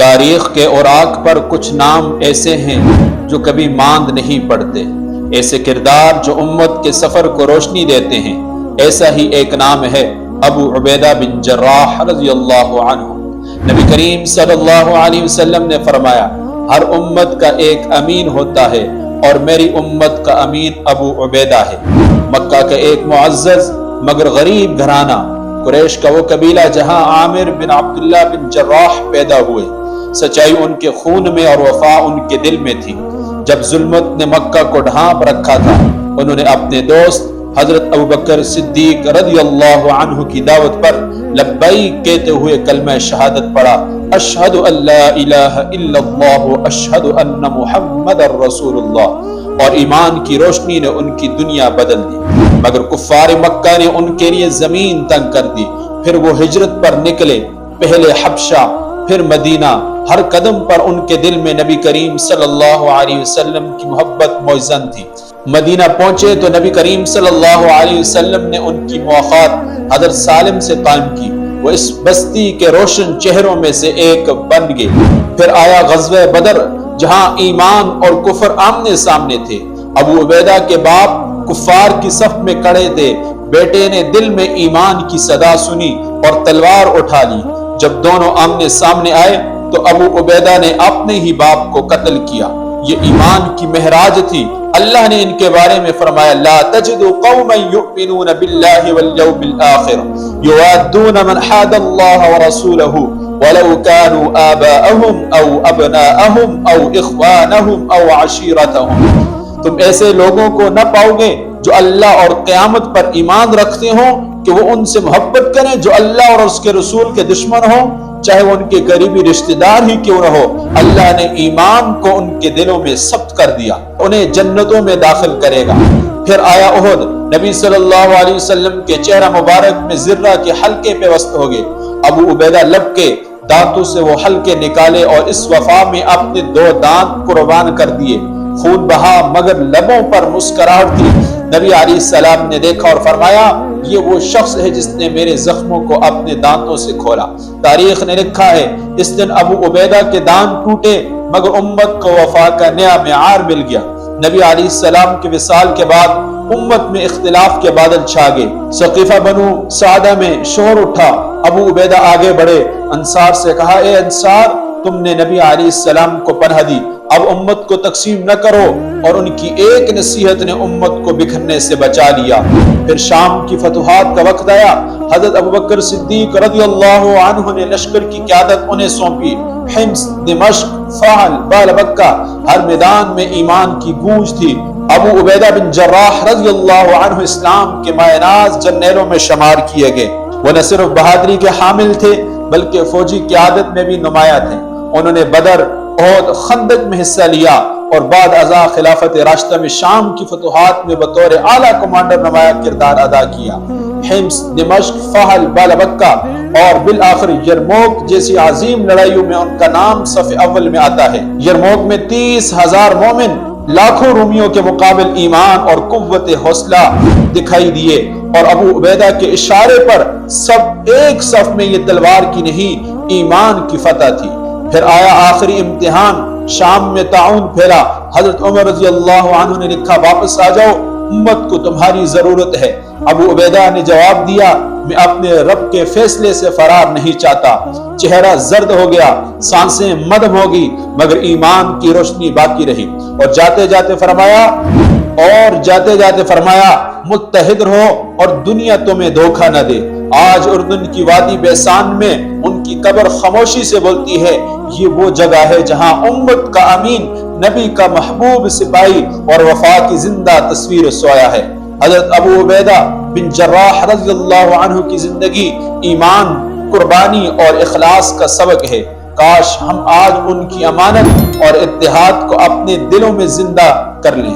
تاریخ کے اوراق پر کچھ نام ایسے ہیں جو کبھی ماند نہیں پڑتے، ایسے کردار جو امت کے سفر کو روشنی دیتے ہیں۔ ایسا ہی ایک نام ہے ابو عبیدہ بن جراح رضی اللہ عنہ۔ نبی کریم صلی اللہ علیہ وسلم نے فرمایا، ہر امت کا ایک امین ہوتا ہے اور میری امت کا امین ابو عبیدہ ہے۔ مکہ کا ایک معزز مگر غریب گھرانہ، قریش کا وہ قبیلہ جہاں عامر بن عبداللہ بن جراح پیدا ہوئے، سچائی ان کے خون میں اور وفا ان کے دل میں تھی۔ جب ظلمت نے مکہ کو ڈھانپ رکھا تھا، انہوں نے اپنے دوست حضرت ابوبکر صدیق رضی اللہ عنہ کی دعوت پر لبیک کہتے ہوئے کلمہ شہادت پڑھا، اشہد ان لا الہ الا اللہ اشہد ان محمد رسول اللہ، اور ایمان کی روشنی نے ان کی دنیا بدل دی۔ مگر کفار مکہ نے ان کے لیے زمین تنگ کر دی۔ پھر وہ ہجرت پر نکلے، پہلے حبشہ پھر مدینہ۔ ہر قدم پر ان کے دل میں نبی کریم صلی اللہ علیہ وسلم کی محبت موزن تھی۔ مدینہ پہنچے تو نبی کریم صلی اللہ علیہ وسلم نے ان کی ملاقات حضرت سالم سے قائم کی۔ وہ اس بستی کے روشن چہروں میں سے ایک بن گئے۔ پھر آیا غزوہ بدر، جہاں ایمان اور کفر آمنے سامنے تھے۔ ابو عبیدہ کے باپ کفار کی صف میں کھڑے تھے۔ بیٹے نے دل میں ایمان کی صدا سنی اور تلوار اٹھا لی۔ جب دونوں آمنے سامنے آئے تو ابو عبیدہ نے اپنے ہی باپ کو قتل کیا۔ یہ ایمان کی مہراج تھی۔ اللہ نے ان کے بارے میں فرمایا، لا تجد قوما یؤمنون باللہ والیوم الآخر یوادون من حاد اللہ ورسولہ ولو كانوا آباءهم او ابناءهم او اخوانهم او عشیرتهم۔ تم ایسے لوگوں کو نہ پاؤ گے جو اللہ اور قیامت پر ایمان رکھتے ہوں کہ وہ ان سے محبت کریں جو اللہ اور اس کے رسول کے دشمن ہوں، چاہے وہ ان کے قریبی رشتہ دار ہی کیوں نہ ہو۔ اللہ نے ایمان کو ان کے دلوں میں ثبت کر دیا، انہیں جنتوں میں داخل کرے گا۔ پھر آیا احد، نبی صلی اللہ علیہ وسلم کے چہرہ مبارک میں ذرہ کے حلقے پہ وسط ہو گئے۔ ابو عبیدہ لب کے دانتوں سے وہ حلقے نکالے اور اس وفا میں اپنے 2 دانت قربان کر دیے۔ خون بہا مگر لبوں پر مسکراہٹ تھی۔ نبی علیہ السلام نے دیکھا اور فرمایا، یہ وہ شخص ہے جس نے میرے زخموں کو اپنے دانتوں سے کھولا۔ تاریخ نے لکھا ہے، اس دن ابو عبیدہ کے دانت ٹوٹے مگر امت کو وفا کا نیا معیار مل گیا۔ نبی علیہ السلام کے وصال کے بعد امت میں اختلاف کے بادل چھا گئے۔ ثقیفہ بنو سعدہ میں شور اٹھا۔ ابو عبیدہ آگے بڑھے، انصار سے کہا، اے انصار، تم نے نبی علیہ السلام کو پناہ دی، اب امت کو تقسیم نہ کرو، اور ان کی ایک نصیحت نے امت کو بکھرنے سے بچا لیا۔ پھر شام کی فتوحات کا وقت آیا۔ حضرت ابوبکر صدیق رضی اللہ عنہ نے لشکر کی قیادت انہیں سونپی۔ حمص، دمشق، فعل، بالبکہ، ہر میدان میں ایمان کی گونج تھی۔ ابو عبیدہ بن جراح رضی اللہ عنہ اسلام کے مایہ ناز جرنیلوں میں شمار کیے گئے۔ وہ نہ صرف بہادری کے حامل تھے بلکہ فوجی قیادت میں بھی نمایاں تھے۔ انہوں نے بدر، احد، خندق میں حصہ لیا اور بعد ازاں خلافت راشدہ میں شام کی فتوحات میں بطور اعلیٰ کمانڈر نمایاں کردار ادا کیا۔ حمص، دمشق، فحل، بالبکہ اور بالآخر یرموک جیسی عظیم لڑائیوں میں ان کا نام صف اول میں آتا ہے۔ یرموک میں 30,000 مومن لاکھوں رومیوں کے مقابل ایمان اور قوت حوصلہ دکھائی دیے، اور ابو عبیدہ کے اشارے پر سب ایک صف میں یہ تلوار کی نہیں ایمان کی فتح تھی۔ پھر آیا آخری امتحان، شام میں طاعون پھیلا۔ حضرت عمر رضی اللہ عنہ نے لکھا، واپس آ جاؤ، امت کو تمہاری ضرورت ہے۔ ابو عبیدہ نے جواب دیا، میں اپنے رب کے فیصلے سے فرار نہیں چاہتا۔ چہرہ زرد ہو گیا، سانسیں مدھم ہو گئی، مگر ایمان کی روشنی باقی رہی۔ اور جاتے جاتے فرمایا، متحد رہو اور دنیا تمہیں دھوکہ نہ دے۔ آج اردن کی وادی بیسان میں ان کی قبر خاموشی سے بولتی ہے، یہ وہ جگہ ہے جہاں امت کا امین، نبی کا محبوب سپاہی اور وفا کی زندہ تصویر سویا ہے۔ حضرت ابو عبیدہ بن جراح رضی اللہ عنہ کی زندگی ایمان، قربانی اور اخلاص کا سبق ہے۔ کاش ہم آج ان کی امانت اور اتحاد کو اپنے دلوں میں زندہ کر لیں۔